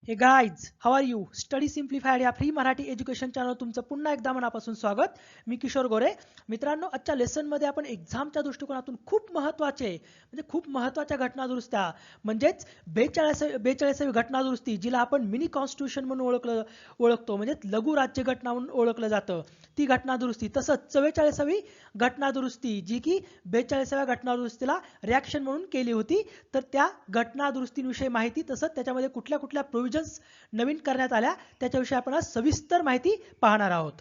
हे guys how are you study simplified या free Marathi education channel तुमचं पुन्हा एकदा मनापासून स्वागत. मी किशोर गोरे. मित्रांनो, आजच्या लेसनमध्ये आपण एक्झामच्या दृष्टिकोनातून खूप महत्त्वाच्या घटना दुरुस्त्या म्हणजेच 42वी घटना दुरुस्ती, जिला आपण मिनी कॉन्स्टिट्यूशन म्हणून ओळखतो, म्हणजे लघु राज्य घटना म्हणून ओळखलं जातं, ती घटना दुरुस्ती. तसंच 44वी घटना दुरुस्ती, जी की 42व्या घटना दुरुस्तीला रिॲक्शन म्हणून केली होती. तर त्या घटना दुरुस्तीविषयी माहिती, तसंच त्याच्यामध्ये कुठल्या कुठल्या प्रोव्हिजन्स नवीन करण्यात आल्या, त्याच्याविषयी आपण आज सविस्तर माहिती पाहणार आहोत.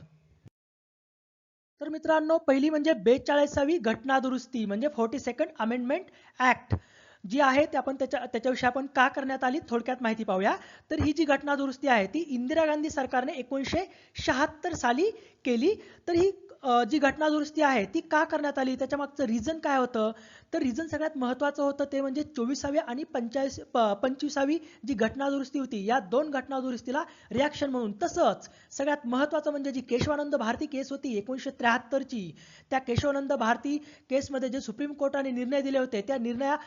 तर मित्रांनो, पहिली म्हणजे 42वी घटना दुरुस्ती म्हणजे 42nd अमेंडमेंट ऍक्ट जी आहे, ते आपण त्याच्याविषयी आपण का करण्यात आली थोडक्यात माहिती पाहूया. तर ही जी घटना दुरुस्ती आहे ती इंदिरा गांधी सरकारने 1976 साली केली. तर ही जी घटना दुरुस्ती आहे ती का करण्यात आली, त्याच्या मागचं रिझन काय होतं? तर रिझन सगळ्यात महत्त्वाचं होतं ते म्हणजे 24वी आणि 25वी जी घटना दुरुस्ती होती, या दोन घटना दुरुस्तीला रिॲक्शन म्हणून. तसंच सगळ्यात महत्त्वाचं म्हणजे जी केशवानंद भारती केस होती 1973ची, त्या केशवानंद भारती केसमध्ये जे सुप्रीम कोर्टाने निर्णय दिले होते, त्या निर्णया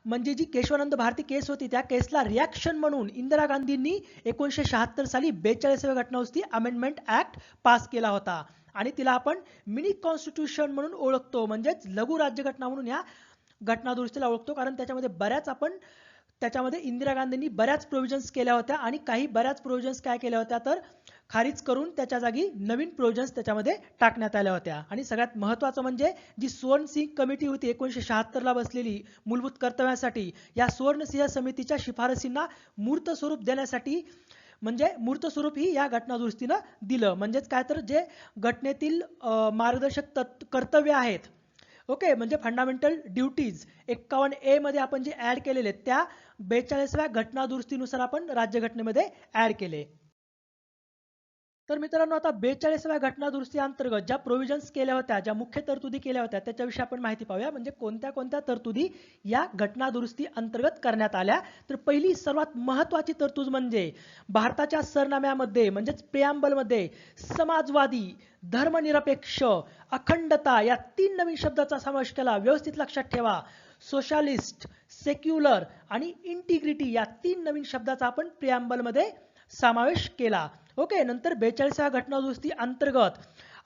म्हणजे जी केशवानंद भारती केस होती, त्या केसला रिॲक्शन म्हणून इंदिरा गांधींनी 1976 साली 42व्या घटना दुरुस्ती अमेंडमेंट ऍक्ट पास केला होता आणि तिला आपण मिनी कॉन्स्टिट्यूशन म्हणून ओळखतो, म्हणजेच लघु राज्यघटना म्हणून या घटना दुरुस्तीला ओळखतो. कारण त्याच्यामध्ये इंदिरा गांधींनी बऱ्याच प्रोव्हिजन्स केल्या होत्या आणि बऱ्याच प्रोव्हिजन्स काय केल्या होत्या तर खारिज करून त्याच्या जागी नवीन प्रोव्हिजन्स त्याच्यामध्ये टाकण्यात आल्या होत्या. आणि सगळ्यात महत्त्वाचं म्हणजे जी सुवर्णसिंग कमिटी होती 1976ला बसलेली मूलभूत कर्तव्यासाठी, या सुवर्णसिंह समितीच्या शिफारसींना मूर्त स्वरूप देण्यासाठी, म्हणजे मूर्त स्वरूप ही या घटना दुरुस्तीनं दिलं. म्हणजेच काय तर जे घटनेतील मार्गदर्शक कर्तव्य आहेत, ओके, म्हणजे फंडामेंटल ड्युटीज 51A मध्ये आपण जे ऍड केलेले, त्या 42व्या घटना दुरुस्तीनुसार आपण राज्यघटनेमध्ये ऍड केले. तर मित्रांनो, आता 42व्या घटना दुरुस्ती अंतर्गत ज्या प्रोव्हिजन्स केल्या होत्या, ज्या मुख्य तरतुदी केल्या होत्या, त्याच्याविषयी आपण माहिती पाहूया. म्हणजे कोणत्या कोणत्या तरतुदी या घटना दुरुस्ती अंतर्गत करण्यात आल्या. तर पहिली सर्वात महत्त्वाची तरतूद म्हणजे भारताच्या सरनाम्यामध्ये म्हणजेच प्रिॲम्बलमध्ये समाजवादी, धर्मनिरपेक्ष, अखंडता या 3 नवीन शब्दाचा समावेश केला. व्यवस्थित लक्षात ठेवा, सोशलिस्ट, सेक्युलर आणि इंटिग्रिटी या 3 नवीन शब्दाचा आपण प्रिॲम्बलमध्ये समावेश केला. ओके. नंतर 42व्या घटना दुरुस्ती अंतर्गत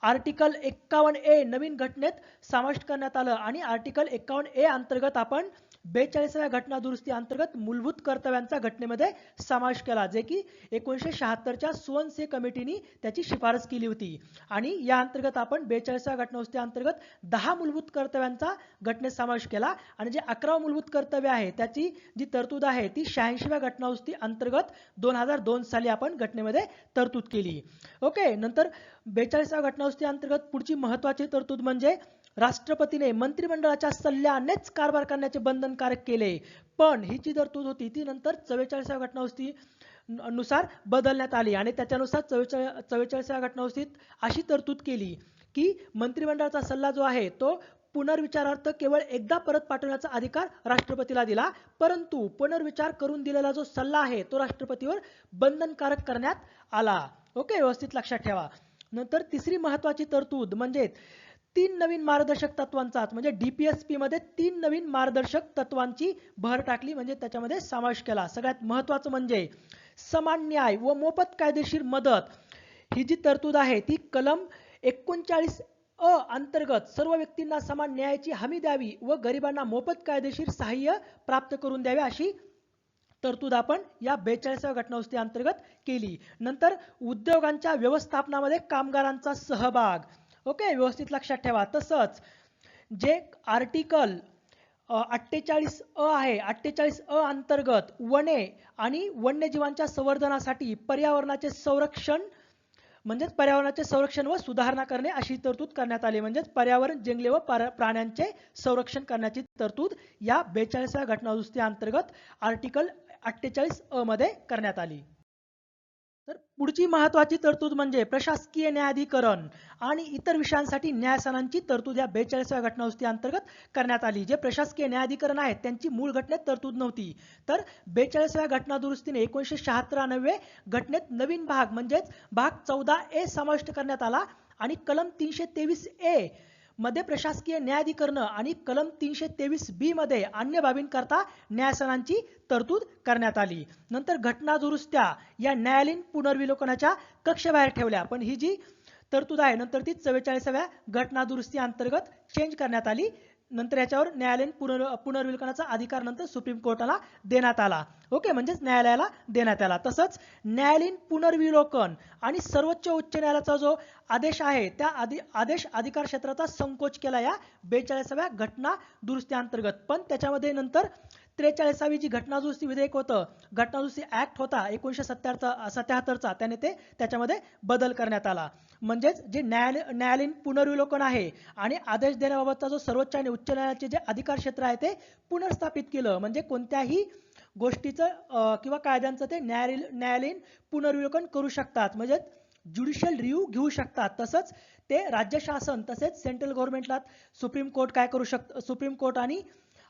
आर्टिकल 51A नवीन घटनेत समाविष्ट करण्यात आलं आणि आर्टिकल 51A अंतर्गत आपण 42व्या घटना दुरुस्ती अंतर्गत मूलभूत कर्तव्यांचा घटनेमध्ये समावेश केला, जे की 1976च्या सुवर्णसिंह कमिटीने त्याची शिफारस केली होती. आणि या अंतर्गत आपण 42व्या घटना दुरुस्ती अंतर्गत 10 मूलभूत कर्तव्यांचा घटनेत समावेश केला आणि जे 11 मूलभूत कर्तव्य आहे त्याची जी तरतूद आहे ती 86व्या घटना दुरुस्ती अंतर्गत 2002 साली आपण घटनेमध्ये तरतूद केली. ओके. नंतर 42व्या घटना दुरुस्ती अंतर्गत पुढची महत्त्वाची तरतूद म्हणजे राष्ट्रपतीने मंत्रिमंडळाच्या सल्ल्यानेच कारभार करण्याचे बंधनकारक केले. पण ही जी तरतूद होती ती नंतर 44व्या घटना दुरुस्ती नुसार बदलण्यात आली आणि त्याच्यानुसार 44व्या घटना दुरुस्तीत अशी तरतूद केली की मंत्रिमंडळाचा सल्ला जो आहे तो पुनर्विचारार्थ केवळ एकदा परत पाठवण्याचा अधिकार राष्ट्रपतीला दिला, परंतु पुनर्विचार करून दिलेला जो सल्ला आहे तो राष्ट्रपतीवर बंधनकारक करण्यात आला. ओके, व्यवस्थित लक्षात ठेवा. नंतर तिसरी महत्त्वाची तरतूद म्हणजे 3 नवीन मार्गदर्शक तत्वांचा, म्हणजे DPSP मध्ये 3 नवीन मार्गदर्शक तत्वांची भर टाकली, म्हणजे त्याच्यामध्ये समावेश केला. सगळ्यात महत्त्वाचं म्हणजे समान न्याय व मोफत कायदेशीर मदत. ही जी तरतूद आहे ती कलम 39A अंतर्गत सर्व व्यक्तींना समान न्यायाची हमी द्यावी व गरिबांना मोफत कायदेशीर सहाय्य प्राप्त करून द्यावे, अशी तरतूद आपण या 42व्या घटना दुरुस्ती अंतर्गत केली. नंतर उद्योगांच्या व्यवस्थापनामध्ये कामगारांचा सहभाग. ओके, व्यवस्थित लक्षात ठेवा. तसंच जे आर्टिकल 48A आहे, 48A अंतर्गत वने आणि वन्यजीवांच्या संवर्धनासाठी पर्यावरणाचे संरक्षण व सुधारणा करणे, अशी तरतूद करण्यात आली. म्हणजेच पर्यावरण, जंगले व प्राण्यांचे संरक्षण करण्याची तरतूद या 42व्या घटना दुरुस्ती अंतर्गत आर्टिकल 48A मध्ये करण्यात आली. तर पुढची महत्त्वाची तरतूद म्हणजे प्रशासकीय न्यायाधिकरण आणि इतर विषयांसाठी न्यायस्थानांची तरतूद या 42व्या घटना दुरुस्ती अंतर्गत करण्यात आली. जे प्रशासकीय न्यायाधिकरण आहेत त्यांची मूळ घटनेत तरतूद नव्हती, तर 42व्या घटना दुरुस्तीने 1996 घटनेत नवीन भाग म्हणजेच भाग 14A समाविष्ट करण्यात आला आणि कलम 323A मध्ये प्रशासकीय न्यायाधिकरण आणि कलम 323B मध्ये अन्य बाबींकरता न्यायासनांची तरतूद करण्यात आली. नंतर घटना दुरुस्त्या या न्यायालयीन पुनर्विलोकनाच्या कक्षेबाहेर ठेवल्या, पण ही जी तरतूद आहे नंतर ती 44व्या घटना दुरुस्ती अंतर्गत चेंज करण्यात आली. नंतर याच्यावर न्यायालयीन पुनर्विलोकनाचा अधिकार नंतर सुप्रीम कोर्टाला देण्यात आला. ओके, म्हणजेच न्यायालयाला देण्यात आला. तसंच न्यायालयीन पुनर्विलोकन आणि सर्वोच्च उच्च न्यायालयाचा जो आदेश आहे त्या आदेश अधिकार क्षेत्राचा संकोच केला या 42व्या घटना दुरुस्ती अंतर्गत. पण त्याच्यामध्ये नंतर 43वी जी घटना दुरुस्ती विधेयक होतं, घटना दुरुस्ती ऍक्ट होता 1977चा, त्याने त्याच्यामध्ये बदल करण्यात आला. म्हणजेच जे न्यायालयीन पुनर्विलोकन आहे आणि आदेश देण्याबाबतचा जो सर्वोच्च आणि उच्च न्यायालयाचे जे अधिकार क्षेत्र आहे ते पुनर्स्थापित केलं. म्हणजे कोणत्याही गोष्टीचं किंवा कायद्यांचं ते न्यायालयीन पुनर्विलोकन करू शकतात, म्हणजे ज्युडिशियल रिव्ह्यू घेऊ शकतात. तसंच ते राज्य शासन तसेच सेंट्रल गव्हर्नमेंटला सुप्रीम कोर्ट काय करू शकतं, सुप्रीम कोर्ट आणि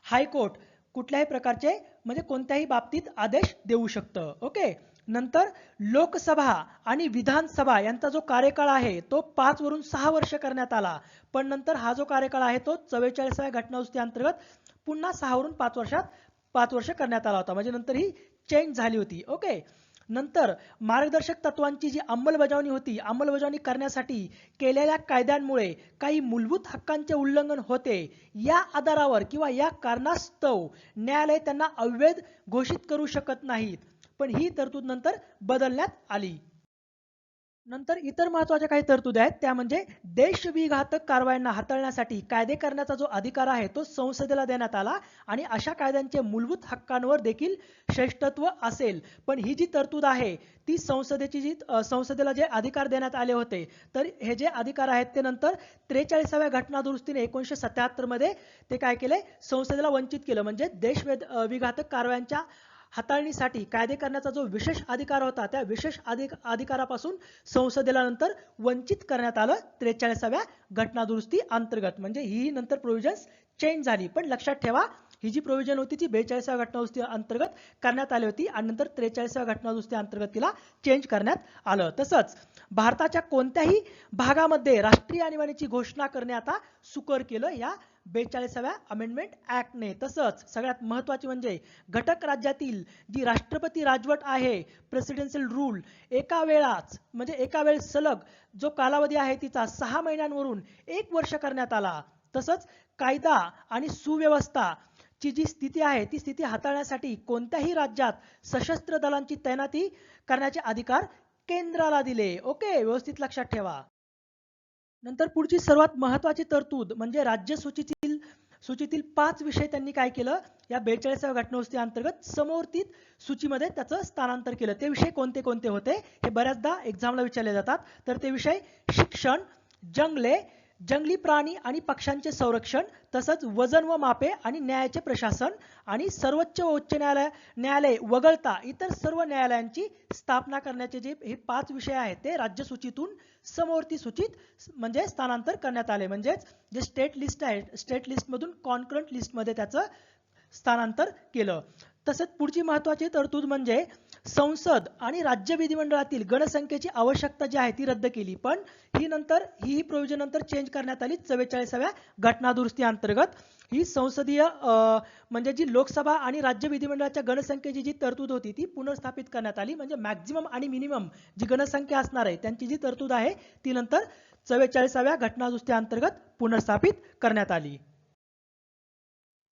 हायकोर्ट कुठल्याही प्रकारचे म्हणजे कोणत्याही बाबतीत आदेश देऊ शकतं. ओके, नंतर लोकसभा आणि विधानसभा यांचा जो कार्यकाळ आहे तो 5 वरून 6 वर्ष करण्यात आला. पण नंतर हा जो कार्यकाळ आहे तो 44व्या घटना दुरुस्ती अंतर्गत पुन्हा 6 वरून 5 वर्ष करण्यात आला होता. म्हणजे नंतर ही चेंज झाली होती. ओके, नंतर मार्गदर्शक तत्वांची जी अंमलबजावणी होती, अंमलबजावणी करण्यासाठी केलेल्या कायद्यांमुळे काही मूलभूत हक्कांचे उल्लंघन होते, या आधारावर किंवा या कारणास्तव न्यायालय त्यांना अवैध घोषित करू शकत नाहीत. पण ही तरतूद नंतर बदलण्यात आली. नंतर इतर महत्त्वाच्या काही तरतुदी आहेत, त्या म्हणजे देशविघातक कारवायांना हाताळण्यासाठी कायदे करण्याचा जो अधिकार आहे तो संसदेला देण्यात आला आणि अशा कायद्यांचे मूलभूत हक्कांवर देखील श्रेष्ठत्व असेल. पण ही जी तरतूद आहे ती संसदेला जे अधिकार देण्यात आले होते, तर हे जे अधिकार आहेत ते नंतर 43व्या घटना दुरुस्तीने 1977 मध्ये ते काय केले, संसदेला वंचित केलं. म्हणजे विघातक कारवायांच्या हाताळणीसाठी कायदे करण्याचा जो विशेष अधिकार होता त्या विशेष अधिकारापासून संसदेला नंतर वंचित करण्यात आलं 43व्या घटना दुरुस्ती अंतर्गत. म्हणजे ही नंतर प्रोव्हिजन्स चेंज झाली. पण लक्षात ठेवा, ही जी प्रोव्हिजन होती ती 42व्या घटना दुरुस्ती अंतर्गत करण्यात आली होती आणि नंतर 43व्या घटना दुरुस्ती अंतर्गत तिला चेंज करण्यात आलं. तसंच भारताच्या कोणत्याही भागामध्ये राष्ट्रीय आणीबाणीची घोषणा करणे आता सुकर केलं या 42व्या अमेंडमेंट ऍक्टने. तसंच सगळ्यात महत्त्वाचे म्हणजे घटक राज्यातील जी राष्ट्रपती राजवट आहे, प्रेसिडेन्शियल रूल, एका वेळेस सलग जो कालावधी आहे तिचा 6 महिन्यांवरून 1 वर्ष करण्यात आला. तसंच कायदा आणि सुव्यवस्था ची जी स्थिती आहे ती स्थिती हाताळण्यासाठी कोणत्याही राज्यात सशस्त्र दलांची तैनाती करण्याचे अधिकार केंद्राला दिले. ओके, व्यवस्थित लक्षात ठेवा. नंतर पुढची सर्वात महत्त्वाची तरतूद म्हणजे राज्य सूचीतील 5 विषय त्यांनी काय केलं, या 42व्या घटना दुरुस्ती अंतर्गत समवर्तीत सूचीमध्ये त्याचं स्थानांतर केलं. ते विषय कोणते कोणते होते हे बऱ्याचदा एक्झामला विचारले जातात. तर ते विषय शिक्षण, जंगली प्राणी आणि पक्ष्यांचे संरक्षण, तसंच वजन व मापे आणि न्यायाचे प्रशासन आणि सर्वोच्च व उच्च न्यायालय वगळता इतर सर्व न्यायालयांची स्थापना करण्याचे जे हे 5 विषय आहेत ते राज्य सूचीतून समवर्ती सूचीत म्हणजे स्थानांतर करण्यात आले. म्हणजेच जे स्टेट लिस्ट आहे स्टेट लिस्टमधून कॉन्करंट लिस्टमध्ये त्याचं स्थानांतर केलं. तसंच पुढची महत्त्वाची तरतूद म्हणजे संसद आणि राज्य विधिमंडळातील गणसंख्येची आवश्यकता जी आहे ती रद्द केली. पण ही प्रोव्हिजन नंतर चेंज करण्यात आली 44व्या घटना दुरुस्ती अंतर्गत. ही संसदीय म्हणजे जी लोकसभा आणि राज्य विधिमंडळाच्या गणसंख्येची जी तरतूद होती ती पुनर्स्थापित करण्यात आली. म्हणजे मॅक्झिमम आणि मिनिमम जी गणसंख्या असणार आहे त्यांची जी तरतूद आहे ती नंतर 44व्या घटना दुरुस्ती अंतर्गत पुनर्स्थापित करण्यात आली.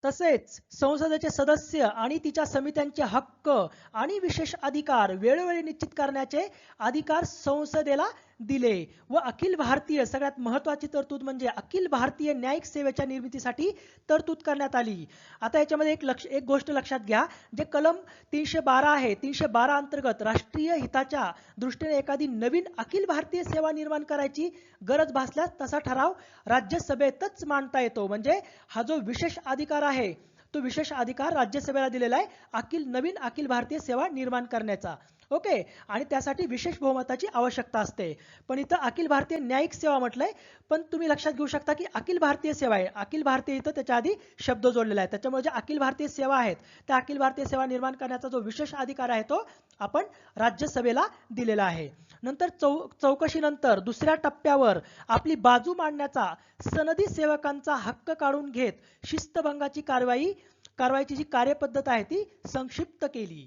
तसेच संसदेचे सदस्य आणि तिच्या समित्यांचे हक्क आणि विशेष अधिकार वेळोवेळी निश्चित करण्याचे अधिकार संसदेला दिले व अखिल भारतीय सगळ्यात महत्त्वाची तरतूद म्हणजे अखिल भारतीय न्यायिक सेवेच्या निर्मितीसाठी तरतूद करण्यात आली. आता याच्यामध्ये एक गोष्ट लक्षात घ्या, जे कलम 312 आहे 312 अंतर्गत राष्ट्रीय हिताच्या दृष्टीने एखादी नवीन अखिल भारतीय सेवा निर्माण करायची गरज भासल्यास तसा ठराव राज्यसभेतच मांडता येतो. म्हणजे हा जो विशेष अधिकार आहे तो विशेष अधिकार राज्यसभेला दिलेला आहे नवीन अखिल भारतीय सेवा निर्माण करण्याचा. ओके, आणि त्यासाठी विशेष बहुमताची आवश्यकता असते. पण इथं अखिल भारतीय न्यायिक सेवा म्हटलंय, पण तुम्ही लक्षात घेऊ शकता की अखिल भारतीय सेवा आहे. अखिल भारतीय इथं त्याच्या आधी शब्द जोडलेला आहे. त्याच्यामुळे जे अखिल भारतीय सेवा आहेत त्या अखिल भारतीय सेवा निर्माण करण्याचा जो विशेष अधिकार आहे तो आपण राज्यसभेला दिलेला आहे. नंतर चौकशीनंतर दुसऱ्या टप्प्यावर आपली बाजू मांडण्याचा सनदी सेवकांचा हक्क काढून घेत शिस्तभंगाची कारवाईची जी कार्यपद्धत आहे ती संक्षिप्त केली.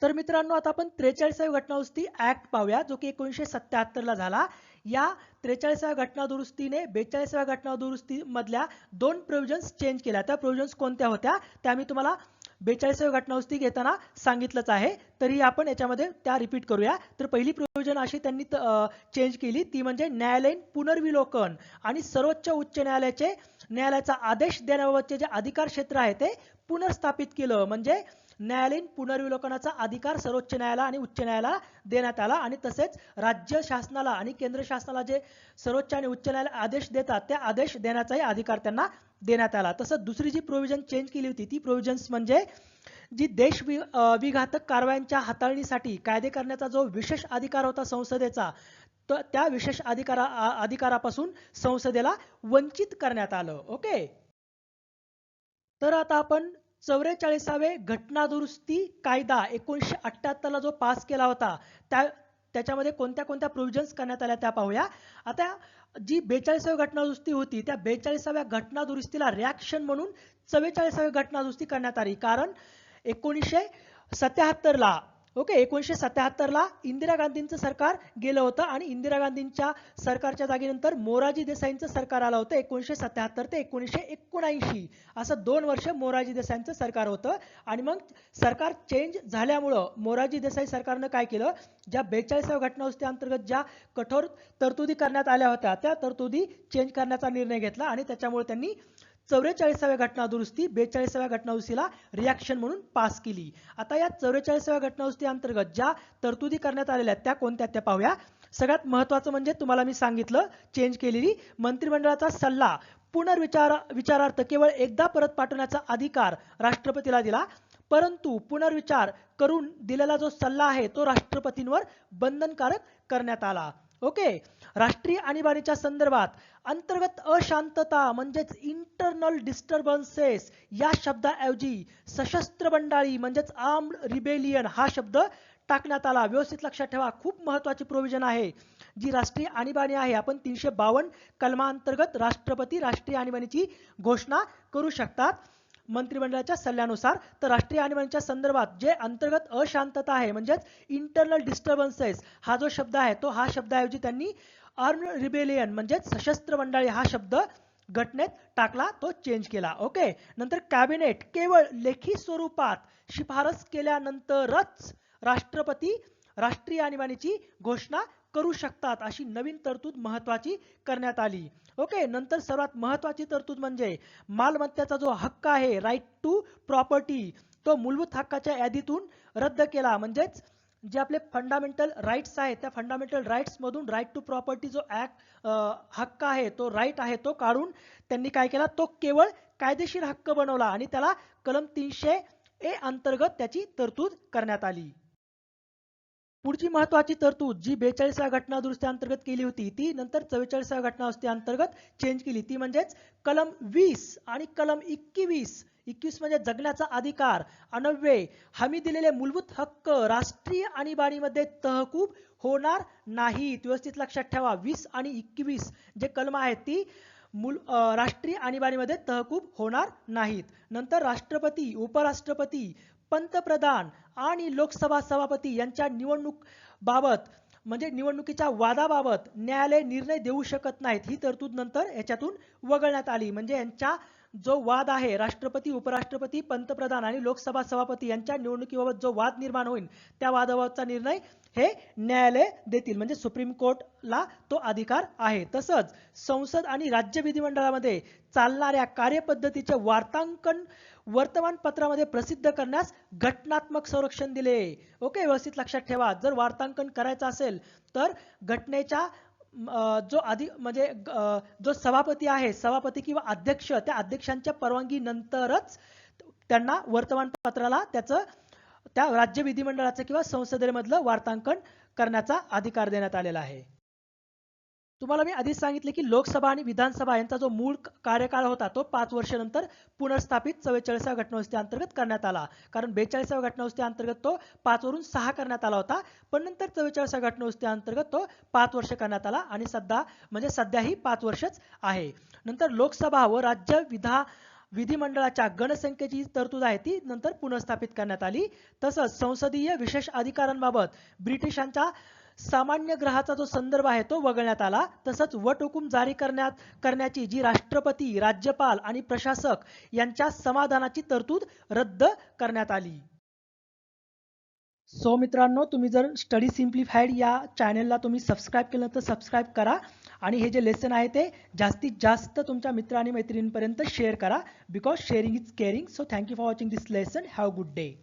तर मित्रांनो, आता आपण 43व्या घटना दुरुस्ती ऍक्ट पाहूया, जो की 1977 ला झाला. या 43व्या घटना दुरुस्तीने 42व्या घटना दुरुस्ती मधल्या 2 प्रोव्हिजन्स चेंज केल्या. त्या प्रोव्हिजन्स कोणत्या होत्या त्या मी तुम्हाला 42व्या घटना दुरुस्ती घेताना सांगितलंच आहे, तरी आपण याच्यामध्ये त्या रिपीट करूया. तर पहिली प्रोव्हिजन अशी त्यांनी चेंज केली, ती म्हणजे न्यायालयीन पुनर्विलोकन आणि सर्वोच्च उच्च न्यायालयाचा आदेश देण्याबाबतचे जे अधिकार क्षेत्र आहे ते पुनर्स्थापित केलं. म्हणजे न्यायालयीन पुनर्विलोकनाचा अधिकार सर्वोच्च न्यायालय आणि उच्च न्यायालयाला देण्यात आला, आणि तसेच राज्य शासनाला आणि केंद्र शासनाला जे सर्वोच्च आणि उच्च न्यायालय आदेश देतात त्या आदेश देण्याचाही अधिकार त्यांना देण्यात आला. तसंच दुसरी जी प्रोव्हिजन चेंज केली होती ती प्रोव्हिजन्स म्हणजे जी विघातक कारवायांच्या हाताळणीसाठी कायदे करण्याचा जो विशेष अधिकार होता संसदेचा, तर त्या विशेष अधिकारापासून संसदेला वंचित करण्यात आलं. ओके, तर आता आपण 44वे घटना दुरुस्ती कायदा 1978 ला जो पास केला होता त्याच्यामध्ये कोणत्या कोणत्या प्रोव्हिजन्स करण्यात आल्या त्या पाहूया. आता जी 42वी घटना दुरुस्ती होती त्या 42व्या घटना दुरुस्तीला रिॲक्शन म्हणून 44वी घटना दुरुस्ती करण्यात आली. कारण 1977 ला 1977 ला इंदिरा गांधींचं सरकार गेलं होतं आणि इंदिरा गांधींच्या सरकारच्या जागेनंतर मोरारजी देसाईंचं सरकार आलं होतं. 1977 ते 1979 असं 2 वर्ष मोरारजी देसाईंचं सरकार होतं. आणि मग सरकार चेंज झाल्यामुळं मोरारजी देसाई सरकारनं काय केलं, ज्या 42व्या घटना दुरुस्ती अंतर्गत ज्या कठोर तरतुदी करण्यात आल्या होत्या त्या तरतुदी चेंज करण्याचा निर्णय घेतला, आणि त्याच्यामुळे त्यांनी 44व्या घटना दुरुस्ती 42व्या घटना दुरुस्तीला रिॲक्शन म्हणून पास केली. आता या 44व्या घटना दुरुस्ती अंतर्गत ज्या तरतुदी करण्यात आलेल्या आहेत त्या कोणत्या त्या पाहूया. सगळ्यात महत्त्वाचं म्हणजे तुम्हाला मी सांगितलं चेंज केलेली मंत्रिमंडळाचा सल्ला विचारार्थ केवळ एकदा परत पाठवण्याचा अधिकार राष्ट्रपतीला दिला, परंतु पुनर्विचार करून दिलेला जो सल्ला आहे तो राष्ट्रपतींवर बंधनकारक करण्यात आला. ओके, राष्ट्रीय आणीबाणीच्या संदर्भात अंतर्गत अशांतता म्हणजेच इंटरनल डिस्टर्बन्सेस या शब्दाऐवजी सशस्त्र बंडाळी म्हणजेच आर्म्ड रिबेलियन हा शब्द टाकण्यात आला. व्यवस्थित लक्षात ठेवा, खूप महत्त्वाची प्रोव्हिजन आहे. जी राष्ट्रीय आणीबाणी आहे, आपण 352 कलमांतर्गत राष्ट्रपती राष्ट्रीय आणीबाणीची घोषणा करू शकतात मंत्रिमंडळाच्या सल्ल्यानुसार. तर राष्ट्रीय आणीबाणीच्या संदर्भात जे अंतर्गत अशांतता आहे म्हणजेच इंटरनल डिस्टर्बन्सेस हा जो शब्द आहे तो हा शब्दाऐवजी त्यांनी आर्म्ड रिबेलियन म्हणजेच सशस्त्र बंडाळी हा शब्द घटनेत टाकला, तो चेंज केला. ओके, नंतर कॅबिनेट केवळ लेखी स्वरूपात शिफारस केल्यानंतरच राष्ट्रपती राष्ट्रीय आणीबाणीची घोषणा करू शकतात अशी नवीन तरतूद महत्त्वाची करण्यात आली. ओके, नंतर सर्वात महत्त्वाची तरतूद म्हणजे मालमत्तेचा जो हक्क आहे राईट टू प्रॉपर्टी तो मूलभूत हक्काच्या यादीतून रद्द केला. म्हणजेच जे आपले फंडामेंटल राईट्स आहेत त्या फंडामेंटल राईट्स मधून राईट टू प्रॉपर्टी जो हक्क आहे तो राईट आहे तो काढून त्यांनी काय केला, तो केवळ कायदेशीर हक्क बनवला आणि त्याला कलम 300A अंतर्गत त्याची तरतूद करण्यात आली. पुढची महत्त्वाची तरतूद जी 42व्या घटना दुरुस्ती अंतर्गत केली होती ती नंतर 44व्या घटना दुरुस्ती अंतर्गत चेंज केली. ती म्हणजेच कलम 20 आणि कलम 21 म्हणजे जगण्याचा अधिकार, 90 हमी दिलेले मूलभूत हक्क राष्ट्रीय आणीबाणीमध्ये तहकूब होणार नाहीत. व्यवस्थित लक्षात ठेवा, 20 आणि 21 जे कलम आहेत ती राष्ट्रीय आणीबाणीमध्ये तहकूब होणार नाहीत. नंतर राष्ट्रपती, उपराष्ट्रपती, पंतप्रधान आणि लोकसभा सभापती यांच्या निवडणुकीच्या वादाबाबत न्यायालय निर्णय देऊ शकत नाहीत. ही तरतूद नंतर याच्यातून वगळण्यात आली. म्हणजे यांच्या जो वाद आहे राष्ट्रपती, उपराष्ट्रपती, पंतप्रधान आणि लोकसभा सभापती यांच्या निवडणुकीबाबत जो वाद निर्माण होईल त्या वादाबाबतचा निर्णय हे न्यायालय देतील. म्हणजे सुप्रीम कोर्टला तो अधिकार आहे. तसंच संसद आणि राज्य विधिमंडळामध्ये चालणाऱ्या कार्यपद्धतीचे वार्तांकन वर्तमानपत्रामध्ये प्रसिद्ध करण्यास घटनात्मक संरक्षण दिले. ओके, व्यवस्थित लक्षात ठेवा, जर वार्तांकन करायचं असेल तर घटनेच्या जो म्हणजे जो सभापती आहे, सभापती किंवा अध्यक्ष, त्या अध्यक्षांच्या परवानगी नंतरच त्यांना वर्तमानपत्राला त्याचं त्या राज्य विधिमंडळाचं किंवा संसदेमधलं वार्तांकन करण्याचा अधिकार देण्यात आलेला आहे. तुम्हाला मी आधीच सांगितले की लोकसभा आणि विधानसभा यांचा जो मूळ कार्यकाळ होता तो 5 वर्षानंतर पुनर्स्थापित 44व्या घटनादुरुस्तीअंतर्गत करण्यात आला. कारण 42व्या घटनादुरुस्तीअंतर्गत तो 5 वरून 6 करण्यात आला होता. पण नंतर 44व्या घटनादुरुस्तीअंतर्गत तो 5 वर्ष करण्यात आला आणि सध्याही 5 वर्षच आहे. नंतर लोकसभा व राज्य विधिमंडळाच्या गणसंख्येची तरतूद आहे ती नंतर पुनर्स्थापित करण्यात आली. तसंच संसदीय विशेष अधिकारांबाबत ब्रिटिशांच्या सामान्य ग्रहाचा जो संदर्भ आहे तो वगळण्यात आला. तसंच वटहुकूम जारी करण्याची जी राष्ट्रपती, राज्यपाल आणि प्रशासक यांच्या समाधानाची तरतूद रद्द करण्यात आली. सो मित्रांनो, तुम्ही जर स्टडी सिम्प्लिफाईड या चॅनलला तुम्ही सबस्क्राईब केलं तर सबस्क्राईब करा आणि हे जे लेसन आहे ते जास्तीत जास्त तुमच्या मित्र आणि मैत्रिणींपर्यंत शेअर करा. Because sharing is caring. So thank you for watching this lesson. Have a good day.